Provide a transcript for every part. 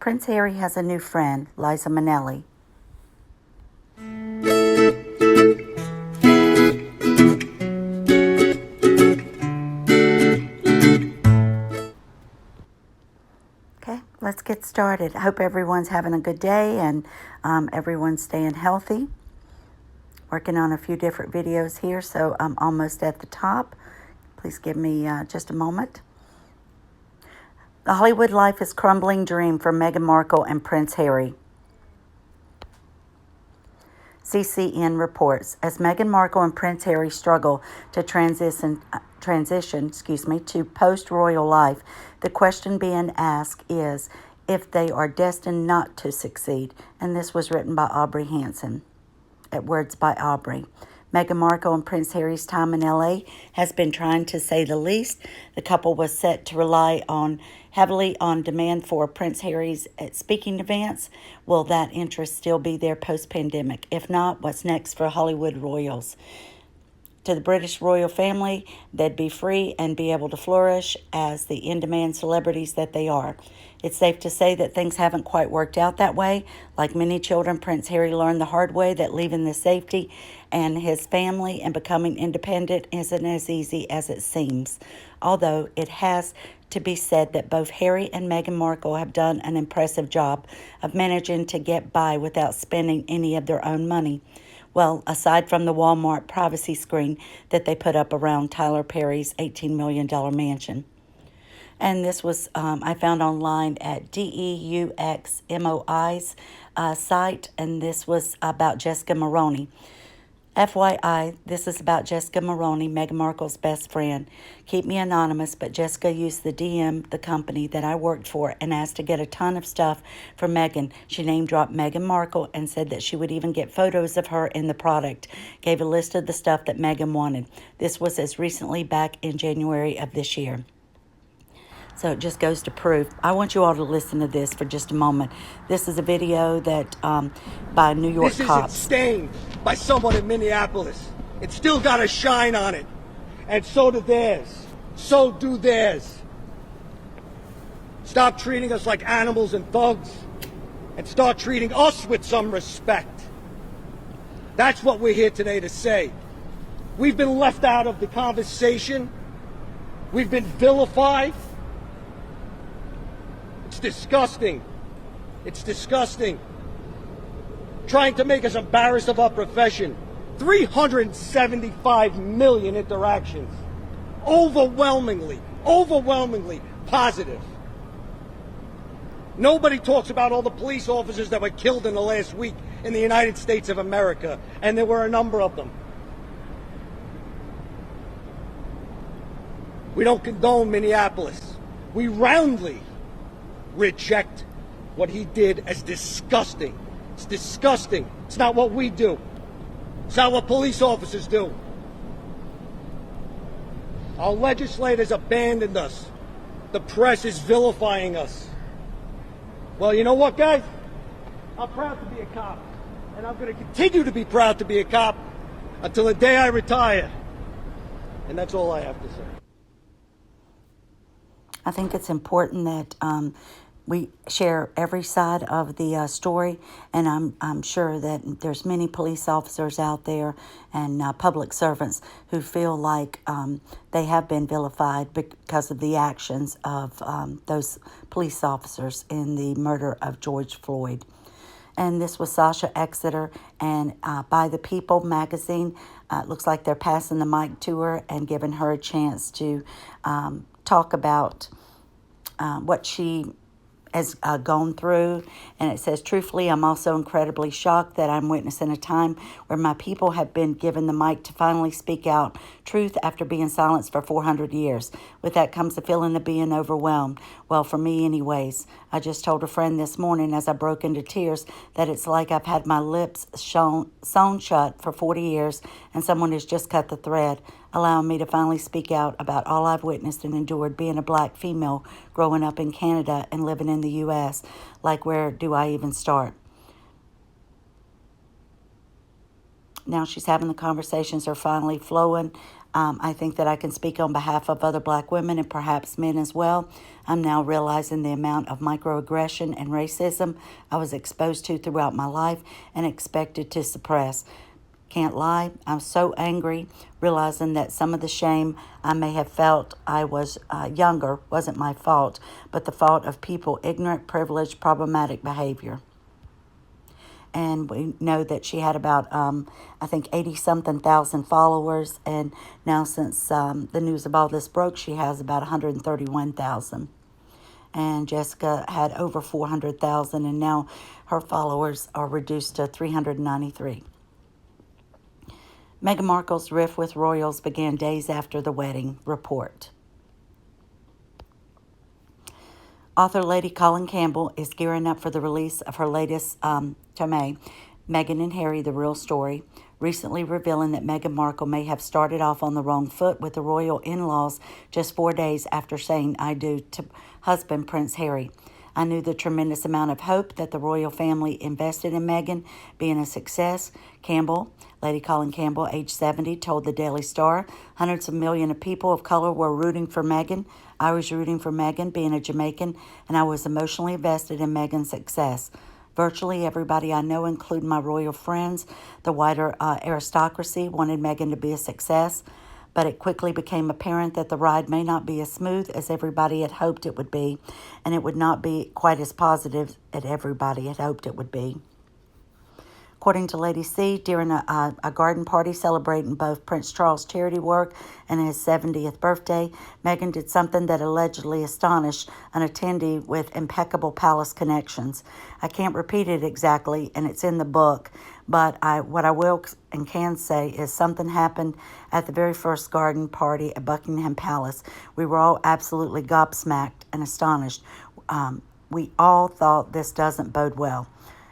Prince Harry has a new friend, Liza Minnelli. Okay, let's get started. I hope everyone's having a good day and everyone's staying healthy. Working on a few different videos here, so I'm almost at the top. Please give me just a moment. The Hollywood life is crumbling dream for Meghan Markle and Prince Harry. CCN reports, as Meghan Markle and Prince Harry struggle to transition to post-royal life, the question being asked is if they are destined not to succeed. And this was written by Aubrey Hanson, at Words by Aubrey. Meghan Markle and Prince Harry's time in LA has been trying, to say the least. The couple was set to rely heavily on demand for Prince Harry's speaking events. Will that interest still be there post-pandemic? If not, what's next for Hollywood royals? To the British royal family, they'd be free and be able to flourish as the in-demand celebrities that they are. It's safe to say that things haven't quite worked out that way. Like many children, Prince Harry learned the hard way that leaving the safety and his family and becoming independent isn't as easy as it seems. Although it has to be said that both Harry and Meghan Markle have done an impressive job of managing to get by without spending any of their own money. Well, aside from the Walmart privacy screen that they put up around Tyler Perry's $18 million mansion. And this was, I found online at DEUXMOI's site, and this was about Jessica Mulroney. FYI, this is about Jessica Mulroney, Meghan Markle's best friend. Keep me anonymous, but Jessica used the DM, the company that I worked for, and asked to get a ton of stuff for Meghan. She name-dropped Meghan Markle and said that she would even get photos of her in the product. Gave a list of the stuff that Meghan wanted. This was as recently back in January of this year. So it just goes to prove. I want you all to listen to this for just a moment. This is a video that by New York cops. This isn't stained by someone in Minneapolis. It's still got a shine on it. And so do theirs. So do theirs. Stop treating us like animals and thugs. And start treating us with some respect. That's what we're here today to say. We've been left out of the conversation. We've been vilified. It's disgusting. It's disgusting. Trying to make us embarrassed of our profession. 375 million interactions. Overwhelmingly positive. Nobody talks about all the police officers that were killed in the last week in the United States of America, and there were a number of them. We don't condone Minneapolis. We roundly reject what he did as disgusting. It's disgusting. It's not what we do. It's not what police officers do. Our legislators abandoned us. The press is vilifying us. Well, you know what, guys? I'm proud to be a cop. And I'm going to continue to be proud to be a cop until the day I retire. And that's all I have to say. I think it's important that we share every side of the story, and I'm sure that there's many police officers out there and public servants who feel like they have been vilified because of the actions of those police officers in the murder of George Floyd. And this was Sasha Exeter, and By the People magazine. It looks like they're passing the mic to her and giving her a chance to talk about what she has gone through. And it says, truthfully, I'm also incredibly shocked that I'm witnessing a time where my people have been given the mic to finally speak out truth after being silenced for 400 years. With that comes the feeling of being overwhelmed. Well, for me anyways. I just told a friend this morning as I broke into tears that it's like I've had my lips sewn shut for 40 years and someone has just cut the thread, allowing me to finally speak out about all I've witnessed and endured being a black female growing up in Canada and living in the U.S. Like, where do I even start? Now she's having the conversations are finally flowing. I think that I can speak on behalf of other black women and perhaps men as well. I'm now realizing the amount of microaggression and racism I was exposed to throughout my life and expected to suppress. Can't lie, I'm so angry, realizing that some of the shame I may have felt I was younger wasn't my fault, but the fault of people, ignorant, privileged, problematic behavior. And we know that she had about, I think, 80-something thousand followers, and now since the news of all this broke, she has about 131,000. And Jessica had over 400,000, and now her followers are reduced to 393. Meghan Markle's rift with royals began days after the wedding. Report. Author Lady Colin Campbell is gearing up for the release of her latest tome, Meghan and Harry, The Real Story, recently revealing that Meghan Markle may have started off on the wrong foot with the royal in-laws just 4 days after saying "I do" to husband Prince Harry. I knew the tremendous amount of hope that the royal family invested in Meghan being a success. Campbell, Lady Colin Campbell, age 70, told the Daily Star, hundreds of millions of people of color were rooting for Meghan. I was rooting for Meghan, being a Jamaican, and I was emotionally invested in Meghan's success. Virtually everybody I know, including my royal friends, the wider aristocracy, wanted Meghan to be a success. But it quickly became apparent that the ride may not be as smooth as everybody had hoped it would be, and it would not be quite as positive as everybody had hoped it would be. According to Lady C, during a garden party celebrating both Prince Charles' charity work and his 70th birthday, Meghan did something that allegedly astonished an attendee with impeccable palace connections. I can't repeat it exactly, and it's in the book, but what I will and can say is something happened at the very first garden party at Buckingham Palace. We were all absolutely gobsmacked and astonished. We all thought this doesn't bode well.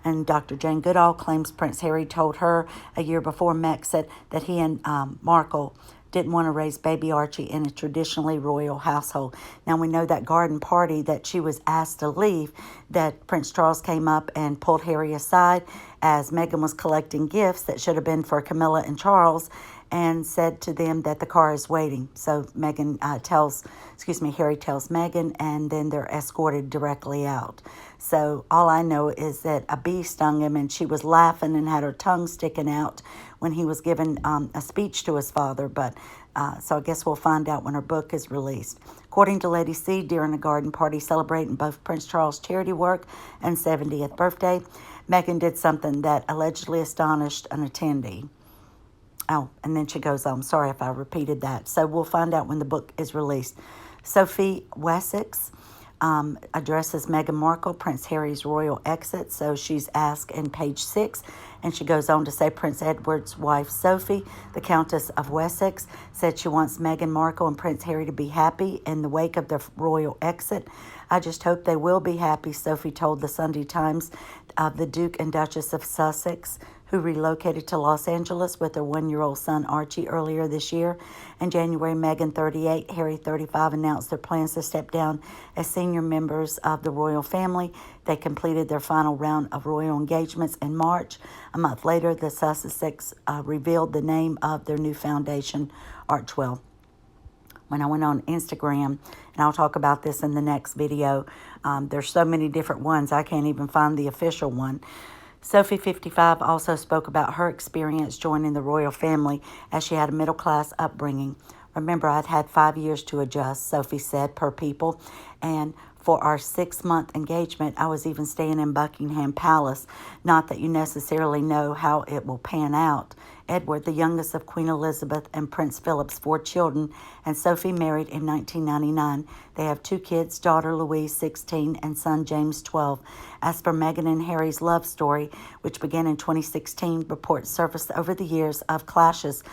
And Dr. Jane Goodall claims Prince Harry told her a year before Megxit that he and Markle didn't want to raise baby Archie in a traditionally royal household. Now, we know that garden party that she was asked to leave, that Prince Charles came up and pulled Harry aside as Meghan was collecting gifts that should have been for Camilla and Charles, and said to them that the car is waiting. So Harry tells Meghan, and then they're escorted directly out. So all I know is that a bee stung him, and she was laughing and had her tongue sticking out when he was giving a speech to his father. But so I guess we'll find out when her book is released. According to Lady C, during a garden party celebrating both Prince Charles' charity work and 70th birthday, Meghan did something that allegedly astonished an attendee. Oh, and then she goes on. Sorry if I repeated that. So we'll find out when the book is released. Sophie Wessex addresses Meghan Markle, Prince Harry's royal exit. So she's asked in page 6, and she goes on to say Prince Edward's wife, Sophie, the Countess of Wessex, said she wants Meghan Markle and Prince Harry to be happy in the wake of their royal exit. I just hope they will be happy, Sophie told the Sunday Times. The Duke and Duchess of Sussex, who relocated to Los Angeles with their 1-year-old son Archie earlier this year. In January, Meghan, 38, Harry, 35, announced their plans to step down as senior members of the royal family. They completed their final round of royal engagements in March. A month later, the Sussex revealed the name of their new foundation, Archewell. When I went on Instagram, and I'll talk about this in the next video, there's so many different ones, I can't even find the official one. Sophie, 55, also spoke about her experience joining the royal family as she had a middle-class upbringing. Remember, I'd had 5 years to adjust, Sophie said, per People, and for our 6-month engagement, I was even staying in Buckingham Palace. Not that you necessarily know how it will pan out. Edward, the youngest of Queen Elizabeth and Prince Philip's 4 children, and Sophie married in 1999. They have 2 kids, daughter Louise, 16, and son James, 12. As for Meghan and Harry's love story, which began in 2016, reports surfaced over the years of clashes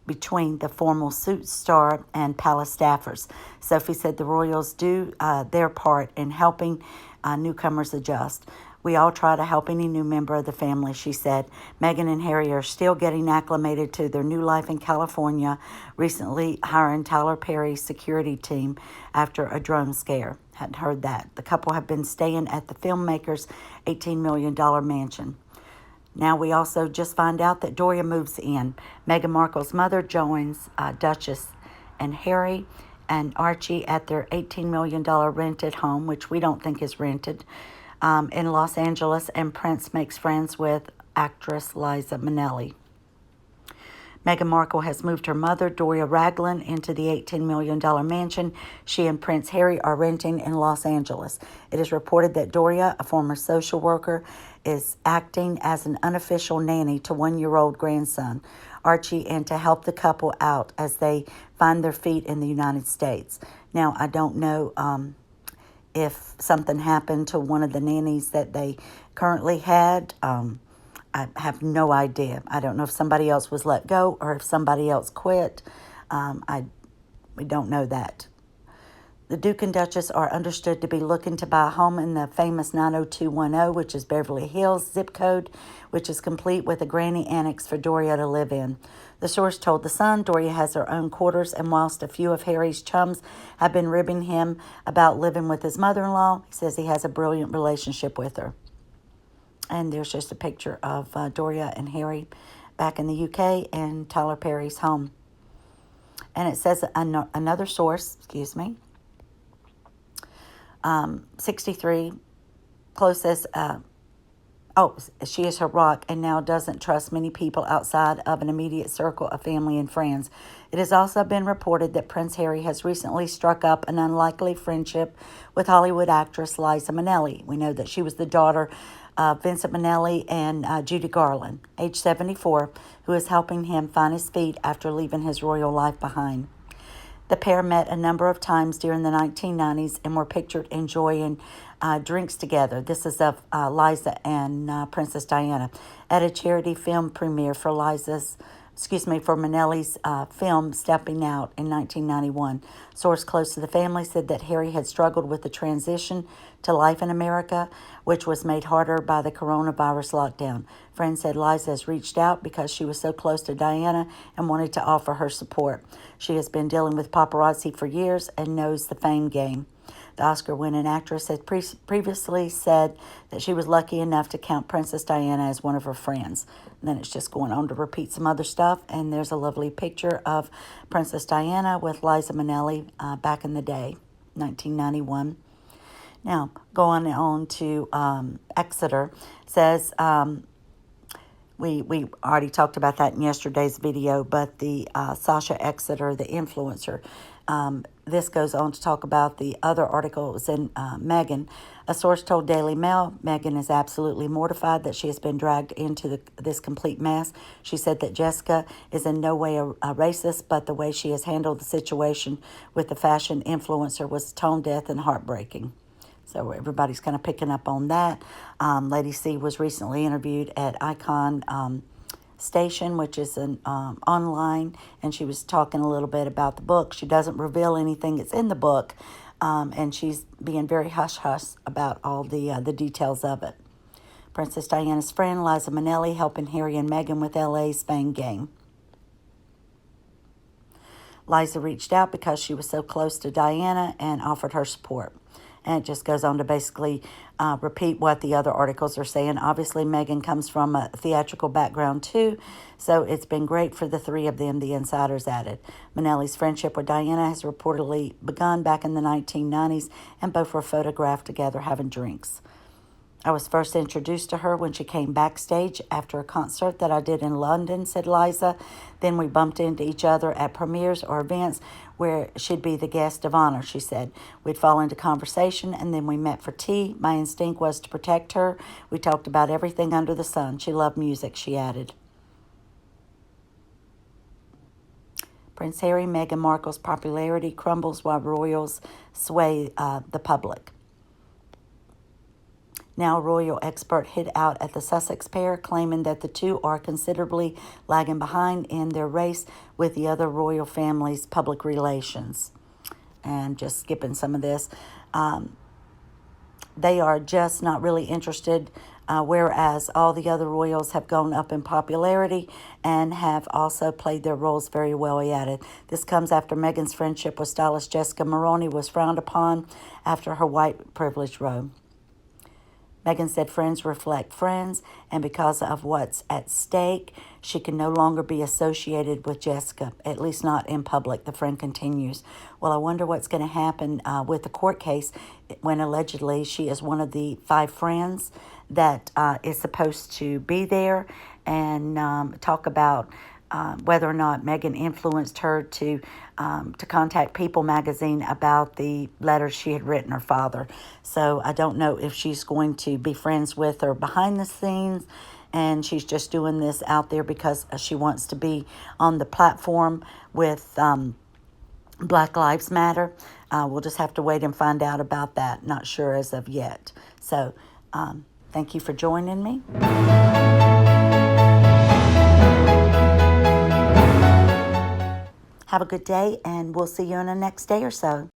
between the formal suit star and palace staffers. Sophie said the royals do their part in helping newcomers adjust. We all try to help any new member of the family, she said. Meghan and Harry are still getting acclimated to their new life in California, recently hiring Tyler Perry's security team after a drone scare. Hadn't heard that. The couple have been staying at the filmmaker's $18 million mansion. Now we also just find out that Doria moves in. Meghan Markle's mother joins Duchess and Harry and Archie at their $18 million rented home, which we don't think is rented, in Los Angeles, and Prince makes friends with actress Liza Minnelli. Meghan Markle has moved her mother, Doria Ragland, into the $18 million mansion she and Prince Harry are renting in Los Angeles. It is reported that Doria, a former social worker, is acting as an unofficial nanny to one-year-old grandson, Archie, and to help the couple out as they find their feet in the United States. Now, I don't know if something happened to one of the nannies that they currently had. I have no idea. I don't know if somebody else was let go or if somebody else quit. We don't know that. The Duke and Duchess are understood to be looking to buy a home in the famous 90210, which is Beverly Hills zip code, which is complete with a granny annex for Doria to live in. The source told The Sun Doria has her own quarters, and whilst a few of Harry's chums have been ribbing him about living with his mother-in-law, he says he has a brilliant relationship with her. And there's just a picture of Doria and Harry back in the UK in Tyler Perry's home. And it says another source, 63, close says, she is her rock and now doesn't trust many people outside of an immediate circle of family and friends. It has also been reported that Prince Harry has recently struck up an unlikely friendship with Hollywood actress Liza Minnelli. We know that she was the daughter of Vincent Minnelli and Judy Garland, age 74, who is helping him find his feet after leaving his royal life behind. The pair met a number of times during the 1990s and were pictured enjoying drinks together. This is of Liza and Princess Diana at a charity film premiere for Minnelli's film Stepping Out in 1991. Source close to the family said that Harry had struggled with the transition to life in America, which was made harder by the coronavirus lockdown. Friends said Liza has reached out because she was so close to Diana and wanted to offer her support. She has been dealing with paparazzi for years and knows the fame game. The Oscar-winning actress had previously said that she was lucky enough to count Princess Diana as one of her friends. And then it's just going on to repeat some other stuff. And there's a lovely picture of Princess Diana with Liza Minnelli back in the day, 1991. Now, going on to Exeter, says, we already talked about that in yesterday's video, but the Sasha Exeter, the influencer, this goes on to talk about the other articles in Meghan. A source told Daily Mail, Meghan is absolutely mortified that she has been dragged into this complete mess. She said that Jessica is in no way a racist, but the way she has handled the situation with the fashion influencer was tone deaf and heartbreaking. So everybody's kind of picking up on that. Lady C was recently interviewed at Icon Station, which is an online, and she was talking a little bit about the book. She doesn't reveal anything that's in the book, and she's being very hush-hush about all the details of it. Princess Diana's friend, Liza Minnelli, helping Harry and Meghan with LA's Fame game. Liza reached out because she was so close to Diana and offered her support. And it just goes on to basically repeat what the other articles are saying. Obviously, Meghan comes from a theatrical background too, so it's been great for the three of them, the insiders added. Minnelli's friendship with Diana has reportedly begun back in the 1990s, and both were photographed together having drinks. I was first introduced to her when she came backstage after a concert that I did in London, said Liza. Then we bumped into each other at premieres or events where she'd be the guest of honor, she said. We'd fall into conversation, and then we met for tea. My instinct was to protect her. We talked about everything under the sun. She loved music, she added. Prince Harry, Meghan Markle's popularity crumbles while royals sway the public. Now, a royal expert hit out at the Sussex pair, claiming that the two are considerably lagging behind in their race with the other royal family's public relations. And just skipping some of this, they are just not really interested, whereas all the other royals have gone up in popularity and have also played their roles very well, he added. This comes after Meghan's friendship with stylist Jessica Mulroney was frowned upon after her white privilege robe. Meghan said friends reflect friends, and because of what's at stake, she can no longer be associated with Jessica, at least not in public, the friend continues. Well, I wonder what's going to happen with the court case when allegedly she is one of the 5 friends that is supposed to be there, and talk about whether or not Meghan influenced her to contact People magazine about the letters she had written her father. So I don't know if she's going to be friends with her behind the scenes, and she's just doing this out there because she wants to be on the platform with Black Lives Matter. We'll just have to wait and find out about that. Not sure as of yet. So thank you for joining me. Have a good day, and we'll see you in the next day or so.